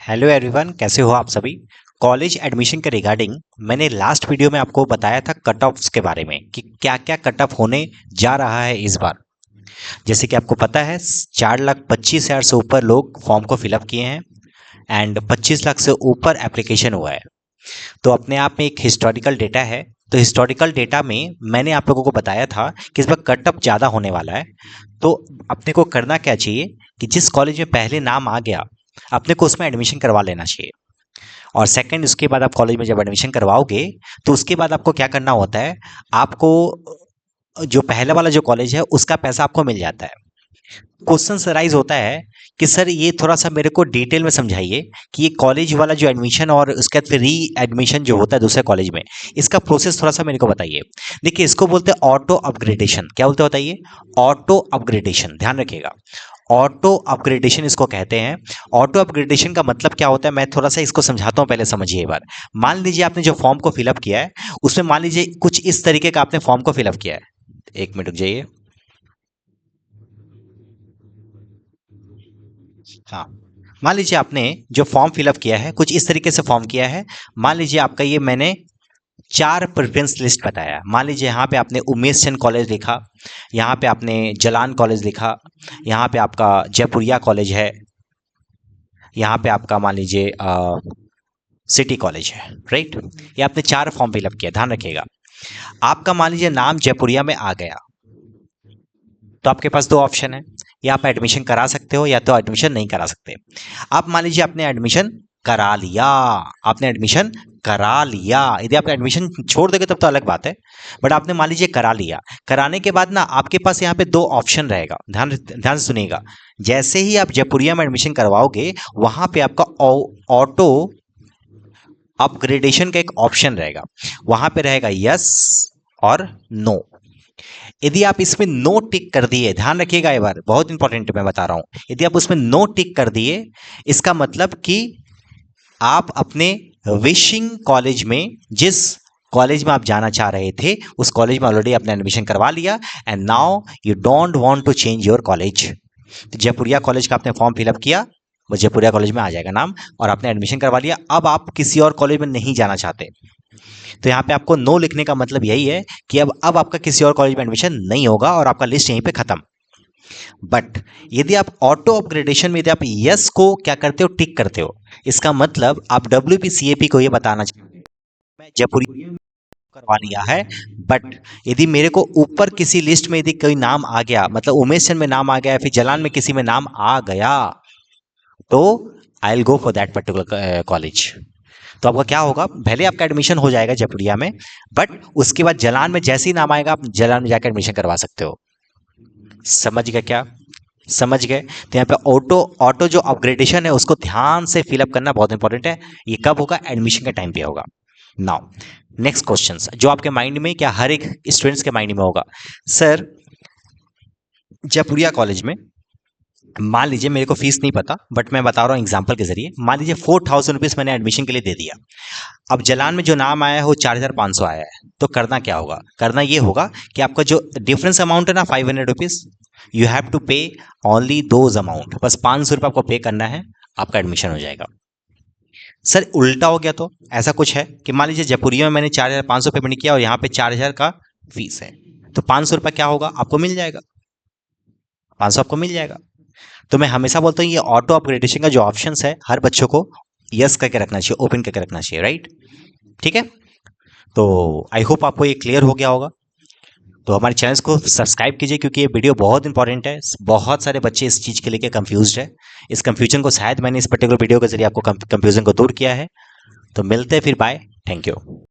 Hello everyone, कैसे हो आप सभी। कॉलेज एडमिशन के रिगार्डिंग मैंने लास्ट वीडियो में आपको बताया था कट ऑफ्स के बारे में कि क्या क्या कट ऑफ होने जा रहा है इस बार। जैसे कि आपको पता है 4,25,000 से ऊपर लोग फॉर्म को फिलअप किए हैं एंड 25 लाख से ऊपर एप्लीकेशन हुआ है। तो अपने आप में एक हिस्टोरिकल डेटा है। तो हिस्टोरिकल डेटा में मैंने आप लोगों को बताया था कि इस बार कट ऑफ ज़्यादा होने वाला है। तो अपने को करना क्या चाहिए कि जिस कॉलेज में पहले नाम आ गया अपने को उसमें एडमिशन करवा लेना चाहिए। और सेकंड, उसके बाद आप कॉलेज में जब एडमिशन करवाओगे तो उसके बाद आपको क्या करना होता है, आपको जो पहले वाला जो कॉलेज है उसका पैसा आपको मिल जाता है। क्वेश्चन राइज होता है कि सर ये थोड़ा सा मेरे को डिटेल में समझाइए कि ये कॉलेज वाला जो एडमिशन और उसके बाद फिर री एडमिशन जो होता है दूसरे कॉलेज में, इसका प्रोसेस थोड़ा सा मेरे को बताइए। देखिए, इसको बोलते हैं ऑटो अपग्रेडेशन। क्या बोलते हैं बताइए? ऑटो अपग्रेडेशन, ध्यान रखिएगा। ऑटो अपग्रेडेशन इसको कहते हैं। ऑटो अपग्रेडेशन का मतलब क्या होता है, मैं थोड़ा सा इसको समझाता हूँ, पहले समझिए एक बार। मान लीजिए आपने जो फॉर्म को फिलअप किया है उसमें मान लीजिए कुछ इस तरीके का आपने फॉर्म को फिलअप किया है। एक मिनट रुक जाइए। हाँ, मान लीजिए आपने जो फॉर्म फिलअप किया है कुछ इस तरीके से फॉर्म किया है। मान लीजिए आपका ये मैंने चार प्रेफरेंस लिस्ट बताया। मान लीजिए यहाँ पे आपने उमेश चंद कॉलेज लिखा, यहाँ पे आपने जलान कॉलेज लिखा, यहाँ पे आपका जयपुरिया कॉलेज है, यहाँ पे आपका मान लीजिए सिटी कॉलेज है, राइट। ये आपने चार फॉर्म फिलअप किया, ध्यान रखिएगा। आपका मान लीजिए नाम जयपुरिया में आ गया तो आपके पास दो ऑप्शन है, या आप एडमिशन करा सकते हो या तो एडमिशन नहीं करा सकते। आप मान लीजिए आपने एडमिशन करा लिया, आपने एडमिशन करा लिया। यदि आप एडमिशन छोड़ दोगे तब तो अलग बात है, बट आपने मान लीजिए करा लिया। कराने के बाद ना आपके पास यहाँ पे दो ऑप्शन रहेगा, ध्यान ध्यान से सुनिएगा। जैसे ही आप जयपुरिया में एडमिशन करवाओगे वहां पे आपका ऑटो अपग्रेडेशन का एक ऑप्शन रहेगा। वहां पे रहेगा यस और नो। यदि आप इसमें नो टिक कर दिए, ध्यान रखिएगा एक बार, बहुत इंपॉर्टेंट मैं बता रहा हूं। यदि आप उसमें नो टिक कर दिए, इसका मतलब कि आप अपने विशिंग कॉलेज में, जिस कॉलेज में आप जाना चाह रहे थे उस कॉलेज में ऑलरेडी आपने एडमिशन करवा लिया and now you don't want to change your college. तो जयपुरिया कॉलेज का आपने फॉर्म फिलअप किया, वो जयपुरिया कॉलेज में आ जाएगा नाम, और आपने एडमिशन करवा लिया। अब आप किसी और कॉलेज में नहीं जाना चाहते, तो यहाँ पे आपको नो लिखने का मतलब यही है कि अब आपका किसी और कॉलेज में एडमिशन नहीं होगा और आपका लिस्ट यहीं पे खत्म। बट यदि आप ऑटो अपग्रेडेशन में यदि आप यस को क्या करते हो, टिक करते हो, इसका मतलब आप WPCAP को ये बताना चाहते हैं मैं जयपुरी करवा लिया है, बट यदि मेरे को ऊपर किसी लिस्ट में यदि कोई नाम आ गया, मतलब उमेश चंद में नाम आ गया, फिर जलान में किसी में नाम आ गया, तो I will go for that particular college. तो आपका क्या होगा, भले आपका एडमिशन हो जाएगा जयपुरिया में, बट उसके बाद जलान में जैसे ही नाम आएगा आप जलान में जाकर एडमिशन करवा सकते हो। समझ गए क्या? समझ गए? तो यहाँ पे ऑटो ऑटो जो अपग्रेडेशन है उसको ध्यान से फिलअप करना बहुत इंपॉर्टेंट है। ये कब होगा? एडमिशन के टाइम पे होगा। नाउ नेक्स्ट क्वेश्चन जो आपके माइंड में, क्या हर एक स्टूडेंट्स के माइंड में होगा, सर जयपुरिया कॉलेज में मान लीजिए मेरे को फीस नहीं पता, बट मैं बता रहा हूँ एग्जाम्पल के जरिए, मान लीजिए 4,000 रुपीज मैंने एडमिशन के लिए दे दिया। अब जलान में जो नाम आया है वो 4,500 आया है, तो करना क्या होगा? करना ये होगा कि आपका जो डिफरेंस अमाउंट है ना 500 रुपीज, यू हैव टू पे ओनली दोज अमाउंट, बस 500 रुपये आपको पे करना है, आपका एडमिशन हो जाएगा। सर उल्टा हो गया तो ऐसा कुछ है कि मान लीजिए जयपुरिया में मैंने 4,500 पेमेंट किया और यहाँ पे 4,000 का फीस है, तो 500 रुपये क्या होगा, आपको मिल जाएगा, 500 आपको मिल जाएगा। तो मैं हमेशा बोलता हूँ ये ऑटो अपग्रेडेशन का जो ऑप्शन है हर बच्चों को यस करके रखना चाहिए, ओपन करके रखना चाहिए, राइट। ठीक है, तो आई होप आपको ये क्लियर हो गया होगा। तो हमारे चैनल को सब्सक्राइब कीजिए क्योंकि ये वीडियो बहुत इंपॉर्टेंट है। बहुत सारे बच्चे इस चीज़ के लेके कंफ्यूज्ड है। इस कंफ्यूजन को शायद मैंने इस पर्टिकुलर वीडियो के जरिए आपको कंफ्यूजन को दूर किया है। तो मिलते हैं फिर, बाय, थैंक यू।